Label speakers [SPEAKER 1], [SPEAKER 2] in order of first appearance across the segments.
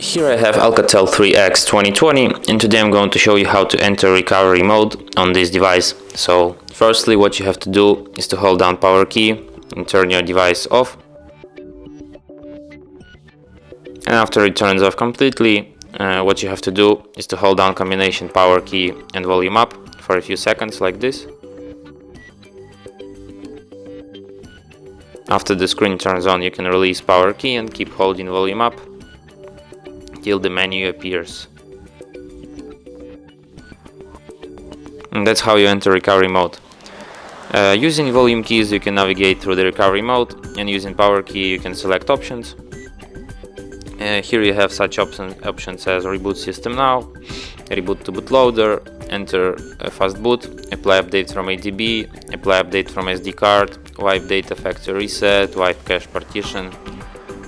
[SPEAKER 1] Here I have ALCATEL 3X 2020, and today I'm going to show you how to enter recovery mode on this device. So firstly, what you have to do is to hold down power key and turn your device off. And after it turns off completely, what you have to do is to hold down combination power key and volume up for a few seconds like this. After the screen turns on, you can release power key and keep holding volume up till the menu appears. And that's how you enter recovery mode. Using volume keys you can navigate through the recovery mode, and using power key you can select options. Here you have such options as reboot system now, reboot to bootloader, enter a fast boot, apply update from ADB, apply update from SD card, wipe data factory reset, wipe cache partition,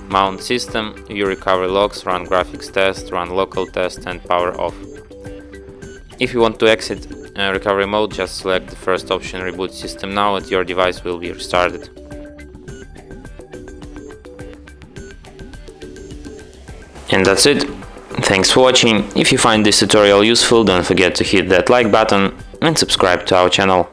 [SPEAKER 1] mount system, view recovery logs, run graphics test, run local test, and power off. If you want to exit recovery mode, just select the first option, reboot system now, and your device will be restarted. And that's it. Thanks for watching. If you find this tutorial useful, don't forget to hit that like button and subscribe to our channel.